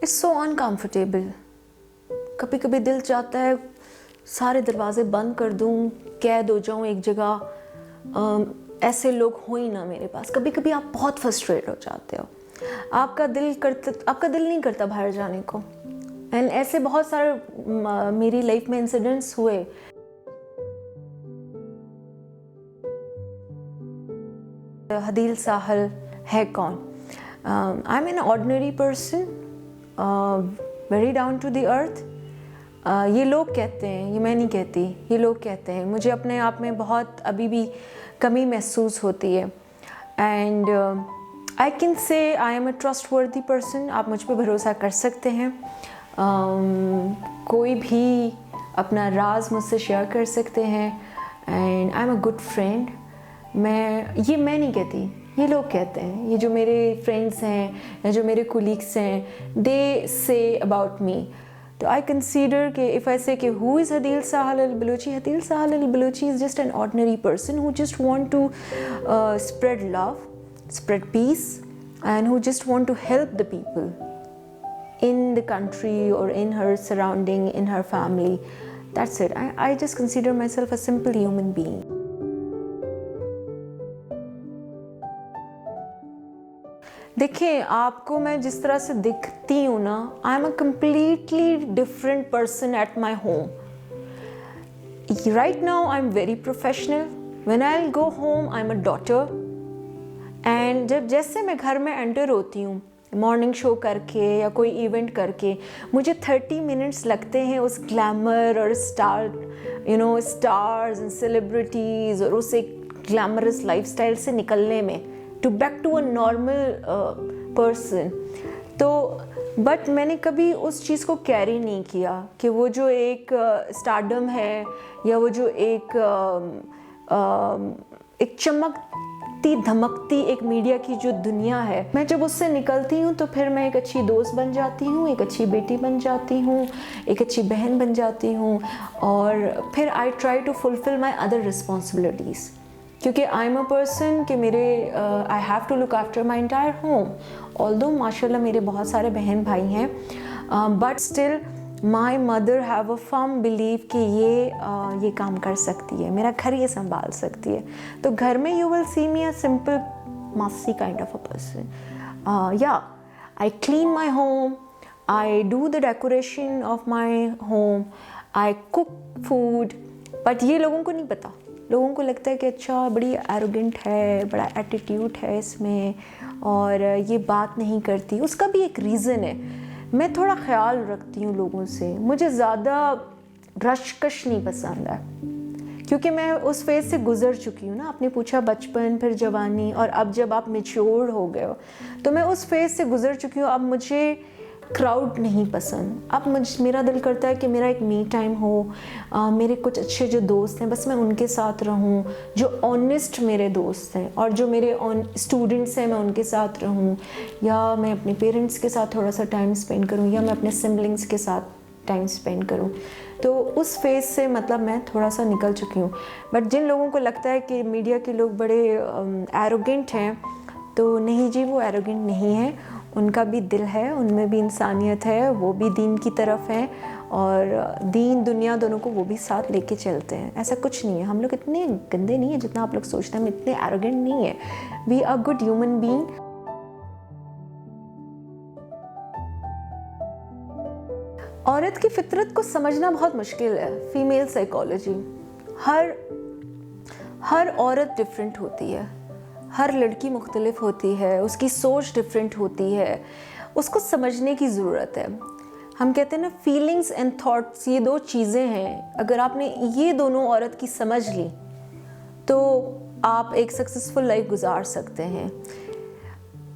It's so uncomfortable. कभी कभी दिल चाहता है सारे दरवाजे बंद कर दूं, कैद हो जाऊं एक जगह, ऐसे लोग हो ही ना मेरे पास। कभी कभी आप बहुत फ्रस्ट्रेट हो जाते हो, आपका दिल नहीं करता बाहर जाने को। एंड ऐसे बहुत सारे मेरी लाइफ में इंसिडेंट्स हुए। हदील साहल है कौन? I am an ordinary person, very down to the earth. ये लोग कहते हैं, ये मैं नहीं कहती, ये लोग कहते हैं। मुझे अपने आप में बहुत अभी भी कमी महसूस होती है। And I can say I am a trustworthy person. आप मुझ पर भरोसा कर सकते हैं। कोई भी अपना राज मुझसे शेयर कर सकते हैं। And I am a good friend. मैं नहीं कहती, ये लोग कहते हैं। ये जो मेरे फ्रेंड्स हैं या जो मेरे कोलीग्स हैं, दे से अबाउट मी। तो आई कंसीडर कि इफ़ आई से कि who is Hadeel Sahal Al Balochi, Hadeel Sahal Al Balochi is just an ordinary person who just want to spread love, spread peace, and who just want to help the people in the country or in her surrounding, in her family. That's it. I just consider myself a simple human being. देखिए, आपको मैं जिस तरह से दिखती हूँ ना, आई am a completely different person at my home. Right now I am very professional. When I go home I am a daughter. And जैसे मैं घर में एंटर होती हूँ मॉर्निंग शो करके या कोई इवेंट करके, मुझे 30 मिनट्स लगते हैं उस ग्लैमर और स्टार्स एंड सेलिब्रिटीज़ और उस एक ग्लैमरस लाइफस्टाइल से निकलने में, to back to a normal person. तो बट मैंने कभी उस चीज़ को कैरी नहीं किया कि वो जो एक स्टारडम है या वो जो एक चमकती धमकती एक मीडिया की जो दुनिया है, मैं जब उससे निकलती हूँ तो फिर मैं एक अच्छी दोस्त बन जाती हूँ, एक अच्छी बेटी बन जाती हूँ, एक अच्छी बहन बन जाती हूँ। और फिर I try to fulfil my other responsibilities, क्योंकि आई एम अ पर्सन कि मेरे I have to look after my entire home. Although माशाल्लाह मेरे बहुत सारे बहन भाई हैं, but still my mother have a firm believe कि ये काम कर सकती है, मेरा घर ये संभाल सकती है। तो घर में you will see me a simple मासी काइंड ऑफ अ पर्सन। या I clean my home, I do the decoration of my home, I cook food. But ये लोगों को नहीं पता। लोगों को लगता है कि अच्छा बड़ी एरोगेंट है, बड़ा एटीट्यूड है इसमें और ये बात नहीं करती। उसका भी एक रीज़न है। मैं थोड़ा ख्याल रखती हूँ लोगों से, मुझे ज़्यादा रशकश नहीं पसंद है, क्योंकि मैं उस फेज़ से गुज़र चुकी हूँ ना। आपने पूछा बचपन, फिर जवानी, और अब जब आप मैच्योर हो गए हो, तो मैं उस फेज़ से गुज़र चुकी हूँ। अब मुझे क्राउड नहीं पसंद। अब मेरा दिल करता है कि मेरा एक मी टाइम हो, मेरे कुछ अच्छे जो दोस्त हैं बस मैं उनके साथ रहूं, जो ऑनेस्ट मेरे दोस्त हैं, और जो मेरे स्टूडेंट्स हैं मैं उनके साथ रहूं, या मैं अपने पेरेंट्स के साथ थोड़ा सा टाइम स्पेंड करूं, या मैं अपने सिबलिंग्स के साथ टाइम स्पेंड करूं। तो उस फेज़ से मतलब मैं थोड़ा सा निकल चुकी हूँ। बट जिन लोगों को लगता है कि मीडिया के लोग बड़े एरोगेंट हैं, तो नहीं जी, वो एरोगेंट नहीं है। उनका भी दिल है, उनमें भी इंसानियत है, वो भी दीन की तरफ हैं, और दीन दुनिया दोनों को वो भी साथ लेके चलते हैं। ऐसा कुछ नहीं है। हम लोग इतने गंदे नहीं है जितना आप लोग सोचते हैं, हम इतने एरोगेंट नहीं है। We are good human being. औरत की फितरत को समझना बहुत मुश्किल है। फीमेल साइकोलॉजी, हर औरत डिफरेंट होती है, हर लड़की मुख्तलिफ होती है, उसकी सोच डिफरेंट होती है, उसको समझने की ज़रूरत है। हम कहते हैं ना, फीलिंग्स एंड थॉट्स, ये दो चीज़ें हैं। अगर आपने ये दोनों औरत की समझ ली तो आप एक सक्सेसफुल लाइफ गुजार सकते हैं।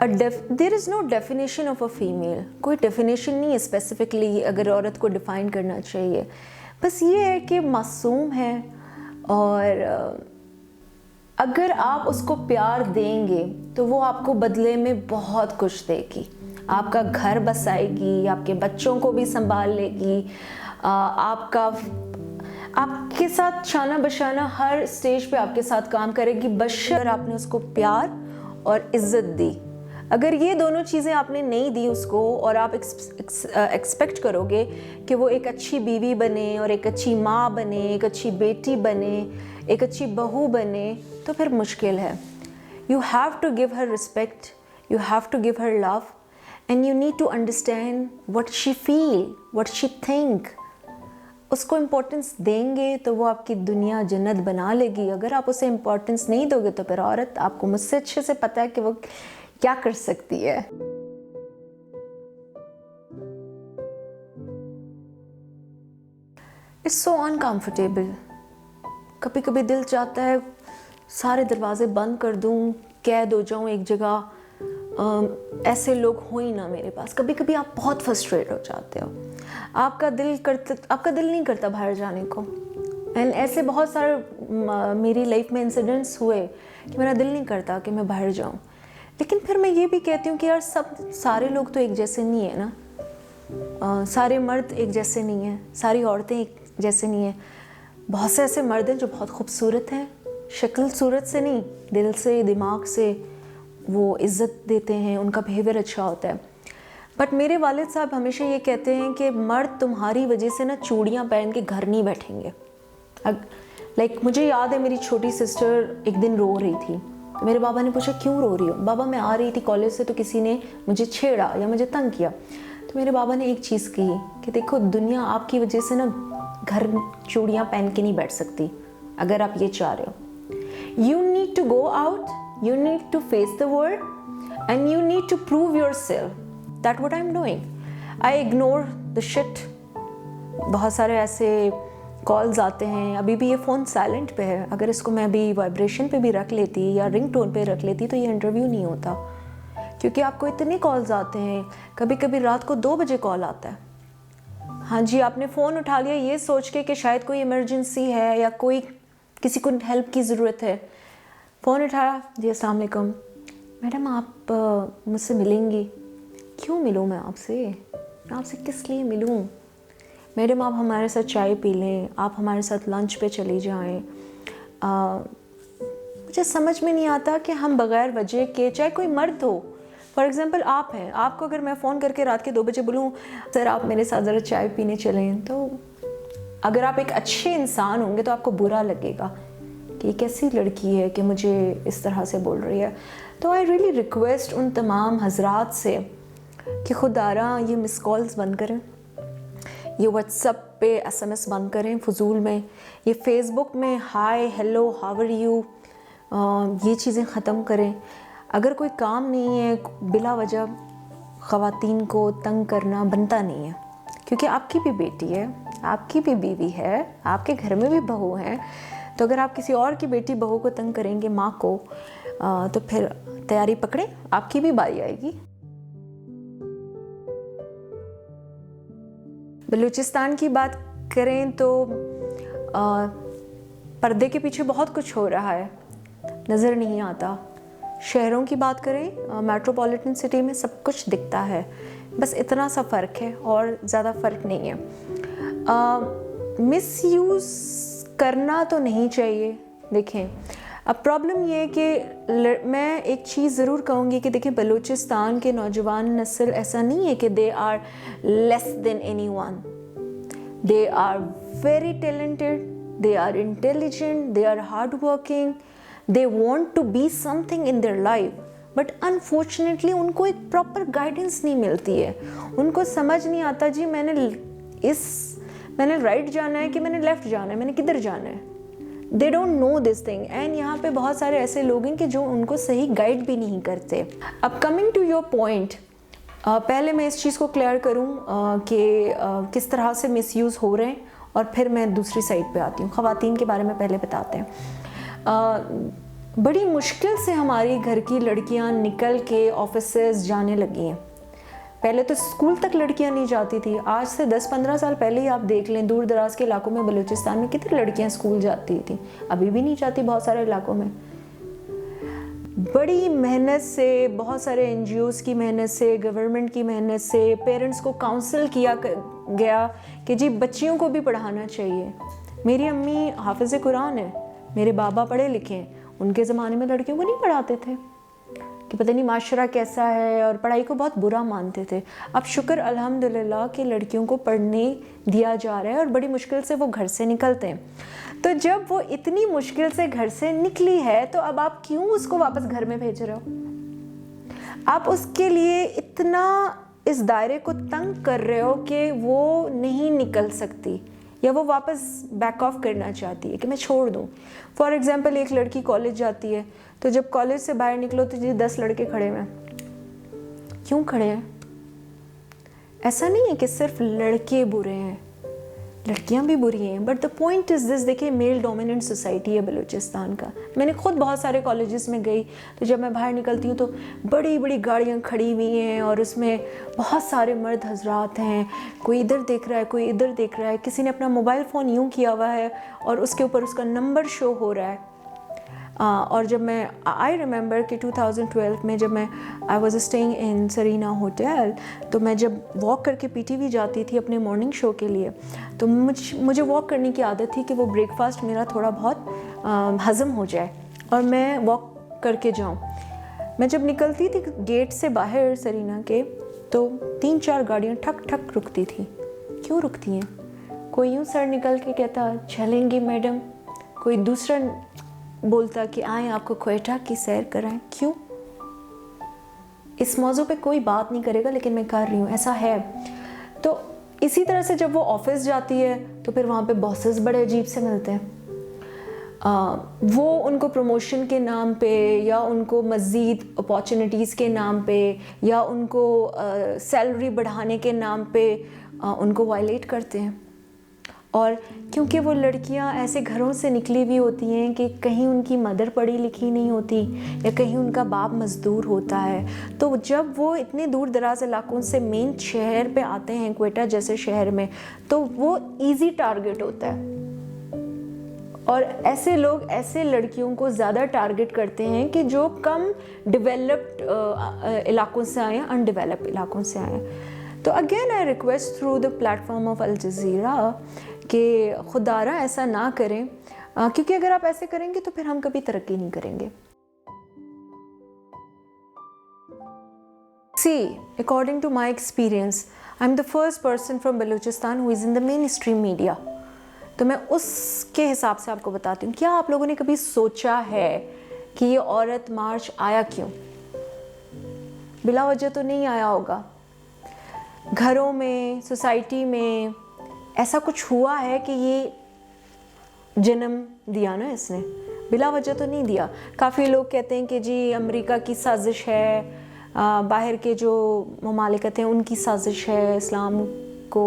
There is no definition of a female. कोई डेफिनेशन नहीं है स्पेसिफिकली अगर औरत को डिफ़ाइन करना चाहिए। बस ये है कि मासूम है, और अगर आप उसको प्यार देंगे तो वो आपको बदले में बहुत कुछ देगी। आपका घर बसाएगी, आपके बच्चों को भी संभाल लेगी, आपके साथ शाना बशाना हर स्टेज पे आपके साथ काम करेगी, बशर्ते आपने उसको प्यार और इज्जत दी। अगर ये दोनों चीज़ें आपने नहीं दी उसको और आप एक्सपेक्ट करोगे कि वो एक अच्छी बीवी बने और एक अच्छी माँ बने, एक अच्छी बेटी बने, एक अच्छी बहू बने, तो फिर मुश्किल है। You have to give her respect, you have to give her love, and you need to understand what she feel, what she think. उसको इम्पोर्टेंस देंगे तो वो आपकी दुनिया जन्नत बना लेगी। अगर आप उसे इम्पोर्टेंस नहीं दोगे तो फिर औरत, आपको मुझसे अच्छे से पता है कि वो क्या कर सकती है। It's so uncomfortable. कभी कभी दिल चाहता है सारे दरवाजे बंद कर दूं, कैद हो जाऊं एक जगह, ऐसे लोग हो ही ना मेरे पास। कभी कभी आप बहुत फ्रस्ट्रेट हो जाते हो, आपका दिल नहीं करता बाहर जाने को। एंड ऐसे बहुत सारे मेरी लाइफ में इंसिडेंट्स हुए कि मेरा दिल नहीं करता कि मैं बाहर जाऊं। लेकिन फिर मैं ये भी कहती हूँ कि यार सारे लोग तो एक जैसे नहीं है ना, सारे मर्द एक जैसे नहीं हैं, सारी औरतें एक जैसे नहीं हैं। बहुत से ऐसे मर्द हैं जो बहुत खूबसूरत हैं, शक्ल सूरत से नहीं, दिल से, दिमाग से वो इज़्ज़त देते हैं, उनका बिहेवियर अच्छा होता है। बट मेरे वालिद साहब हमेशा ये कहते हैं कि मर्द तुम्हारी वजह से ना चूड़ियाँ पहन के घर नहीं बैठेंगे। लाइक मुझे याद है मेरी छोटी सिस्टर एक दिन रो रही थी, तो मेरे बाबा ने पूछा क्यों रो रही हो? बाबा मैं आ रही थी कॉलेज से तो किसी ने मुझे छेड़ा या मुझे तंग किया। तो मेरे बाबा ने एक चीज़ कही कि देखो दुनिया आपकी वजह से ना घर चूड़ियाँ पहन के नहीं बैठ सकती। अगर आप ये चाह रहे हो, you need to go out, you need to face the world and you need to prove yourself. That's what I'm doing. I ignore the shit. बहुत सारे ऐसे कॉल्स आते हैं, अभी भी ये फ़ोन साइलेंट पे है। अगर इसको मैं अभी वाइब्रेशन पे भी रख लेती या रिंग टोन पे रख लेती तो ये इंटरव्यू नहीं होता, क्योंकि आपको इतने कॉल्स आते हैं। कभी कभी रात को 2 बजे कॉल आता है। हाँ जी, आपने फ़ोन उठा लिया ये सोच के कि शायद कोई इमरजेंसी है या कोई किसी को हेल्प की ज़रूरत है। फ़ोन उठाया, जी अस्सलाम वालेकुम मैडम, आप मुझसे मिलेंगी? क्यों मिलूँ मैं आपसे? मैं आपसे किस लिए मिलूँ? मैडम आप हमारे साथ चाय पी लें, आप हमारे साथ लंच पे चली जाएं। मुझे समझ में नहीं आता कि हम बग़ैर वजह के, चाहे कोई मर्द हो, फॉर एग्ज़ाम्पल आप हैं, आपको अगर मैं फ़ोन करके रात के 2 बजे बोलूँ सर आप मेरे साथ ज़रा चाय पीने चलें, तो अगर आप एक अच्छे इंसान होंगे तो आपको बुरा लगेगा कि कैसी लड़की है कि मुझे इस तरह से बोल रही है। तो आई रियली रिक्वेस्ट उन तमाम हजरात से कि खुदारा ये मिस कॉल्स बंद करें, ये व्हाट्सएप पे SMS बंद करें फ़ुजूल में, ये फेसबुक में hi hello how are you ये चीज़ें ख़त्म करें। अगर कोई काम नहीं है, बिला वजह ख़वातीन को तंग करना बनता नहीं है, क्योंकि आपकी भी बेटी है, आपकी भी बीवी है, आपके घर में भी बहू है। तो अगर आप किसी और की बेटी बहू को तंग करेंगे, माँ को, तो फिर तैयारी पकड़े, आपकी भी बारी आएगी। बलूचिस्तान की बात करें तो पर्दे के पीछे बहुत कुछ हो रहा है, नज़र नहीं आता। शहरों की बात करें, मेट्रोपॉलिटन सिटी में सब कुछ दिखता है, बस इतना सा फ़र्क है और ज़्यादा फ़र्क नहीं है। मिसयूज़ करना तो नहीं चाहिए। देखें अब प्रॉब्लम ये है कि मैं एक चीज़ ज़रूर कहूँगी कि देखिए बलूचिस्तान के नौजवान नस्ल ऐसा नहीं है कि they are less than anyone. They are very talented, they are intelligent, they are hard working, they want to be something in their life, but unfortunately उनको एक प्रॉपर गाइडेंस नहीं मिलती है। उनको समझ नहीं आता जी मैंने राइट जाना है कि मैंने लेफ़्ट जाना है, मैंने किधर जाना है। They don't know this thing. And यहाँ पे बहुत सारे ऐसे लोग हैं कि जो उनको सही गाइड भी नहीं करते। अब कमिंग टू योर पॉइंट, पहले मैं इस चीज़ को क्लियर करूँ कि किस तरह से मिसयूज़ हो रहे हैं, और फिर मैं दूसरी साइड पे आती हूँ। ख़वातीन के बारे में पहले बताते हैं। बड़ी मुश्किल से हमारी घर की लड़कियाँ निकल के ऑफिसेज जाने लगी हैं। पहले तो स्कूल तक लड़कियां नहीं जाती थी। आज से 10-15 साल पहले ही आप देख लें, दूर दराज के इलाकों में बलूचिस्तान में कितनी लड़कियां स्कूल जाती थी, अभी भी नहीं जाती बहुत सारे इलाकों में। बड़ी मेहनत से, बहुत सारे NGOs की मेहनत से, गवर्नमेंट की मेहनत से, पेरेंट्स को काउंसिल किया गया कि जी बच्चियों को भी पढ़ाना चाहिए। मेरी अम्मी हाफिज़ कुरान है, मेरे बाबा पढ़े लिखे हैं, उनके ज़माने में लड़कियों को नहीं पढ़ाते थे। कि पता नहीं माशरा कैसा है, और पढ़ाई को बहुत बुरा मानते थे। अब शुक्र अल्हम्दुलिल्लाह कि लड़कियों को पढ़ने दिया जा रहा है और बड़ी मुश्किल से वो घर से निकलते हैं। तो जब वो इतनी मुश्किल से घर से निकली है तो अब आप क्यों उसको वापस घर में भेज रहे हो? आप उसके लिए इतना इस दायरे को तंग कर रहे हो कि वो नहीं निकल सकती, या वो वापस बैक ऑफ करना चाहती है कि मैं छोड़ दूँ। फॉर एग्ज़ाम्पल, एक लड़की कॉलेज जाती है, तो जब कॉलेज से बाहर निकलो तो जी 10 लड़के खड़े हैं। क्यों खड़े हैं? ऐसा नहीं है कि सिर्फ लड़के बुरे हैं, लड़कियां भी बुरी हैं, but the point is this. देखिए, मेल डोमिनेंट सोसाइटी है बलूचिस्तान का। मैंने खुद बहुत सारे कॉलेजेस में गई, तो जब मैं बाहर निकलती हूँ तो बड़ी बड़ी गाड़ियाँ खड़ी हुई हैं और उसमें बहुत सारे मर्द हजरात हैं। कोई इधर देख रहा है, कोई इधर देख रहा है, किसी ने अपना मोबाइल फ़ोन यूँ किया हुआ है और उसके ऊपर उसका नंबर शो हो रहा है। और जब मैं आई रिमेंबर कि 2012 में जब मैं I was staying in Serena hotel, तो मैं जब वॉक करके पीटीवी जाती थी अपने मॉर्निंग शो के लिए, तो मुझे वॉक करने की आदत थी कि वो ब्रेकफास्ट मेरा थोड़ा बहुत हज़म हो जाए और मैं वॉक करके जाऊं। मैं जब निकलती थी गेट से बाहर सरीना के, तो 3-4 गाड़ियाँ ठक ठक रुकती थी। क्यों रुकती हैं? कोई यूँ सर निकल के कहता चलेंगी मैडम, कोई दूसरा बोलता कि आए आपको क्वेटा की सैर कराएं। क्यों? इस मौजू पे कोई बात नहीं करेगा, लेकिन मैं कर रही हूँ, ऐसा है। तो इसी तरह से जब वो ऑफिस जाती है तो फिर वहाँ पे बॉसेस बड़े अजीब से मिलते हैं। वो उनको प्रमोशन के नाम पे या उनको मज़ीद अपॉर्चुनिटीज़ के नाम पे या उनको सैलरी बढ़ाने के नाम पे उनको वायलेट करते हैं। और क्योंकि वो लड़कियां ऐसे घरों से निकली हुई होती हैं कि कहीं उनकी मदर पढ़ी लिखी नहीं होती या कहीं उनका बाप मज़दूर होता है, तो जब वो इतने दूर दराज इलाकों से मेन शहर पे आते हैं, क्वेटा जैसे शहर में, तो वो इजी टारगेट होता है। और ऐसे लोग ऐसे लड़कियों को ज़्यादा टारगेट करते हैं कि जो कम डेवलप्ड इलाकों से आए हैं, अनडेवलप्ड इलाकों से आए हैं। तो again I request through the platform of Al Jazeera कि खुदारा ऐसा ना करें, क्योंकि अगर आप ऐसे करेंगे तो फिर हम कभी तरक्की नहीं करेंगे। See, according to my experience, I'm the first person from Balochistan who is in the mainstream media. तो मैं उसके हिसाब से आपको बताती हूँ। क्या आप लोगों ने कभी सोचा है कि ये औरत मार्च आया क्यों? बिला वजह तो नहीं आया होगा। घरों में, सोसाइटी में ऐसा कुछ हुआ है कि ये जन्म दिया ना इसने, बिला वजह तो नहीं दिया। काफ़ी लोग कहते हैं कि जी अमेरिका की साजिश है, बाहर के जो ममालिकत हैं उनकी साजिश है इस्लाम को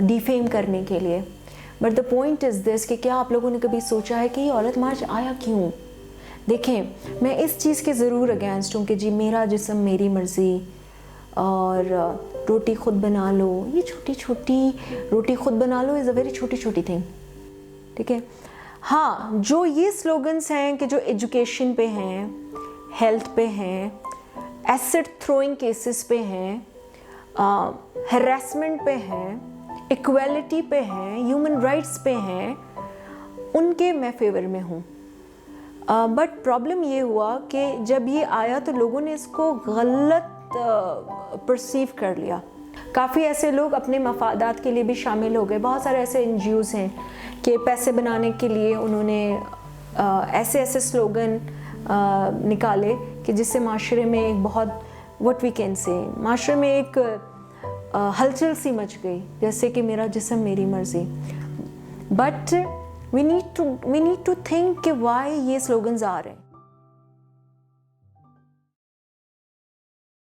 डिफेम करने के लिए। But the point is this कि क्या आप लोगों ने कभी सोचा है कि ये औरत मार्च आया क्यों? देखें, मैं इस चीज़ के ज़रूर अगेंस्ट हूँ कि जी मेरा जिस्म मेरी मर्ज़ी और रोटी खुद बना लो। ये छोटी छोटी रोटी खुद बना लो इज़ अ वेरी छोटी छोटी थिंग, ठीक है। हाँ, जो ये स्लोगन्स हैं कि जो एजुकेशन पे हैं, हेल्थ पे हैं, एसिड थ्रोइंग केसेस पे हैं, हरासमेंट पे हैं, इक्वालिटी पे हैं, ह्यूमन राइट्स पे हैं, उनके मैं फेवर में हूँ। बट प्रॉब्लम ये हुआ कि जब ये आया तो लोगों ने इसको गलत परसीव कर लिया। काफ़ी ऐसे लोग अपने मफादात के लिए भी शामिल हो गए। बहुत सारे ऐसे एनजीओज़ हैं कि पैसे बनाने के लिए उन्होंने ऐसे ऐसे स्लोगन निकाले कि जिससे माशरे में एक बहुत व्हाट वी कैन से माशरे में एक हलचल सी मच गई, जैसे कि मेरा जिस्म मेरी मर्ज़ी। But we need to think कि वाई ये स्लोगन्स आ रहे हैं।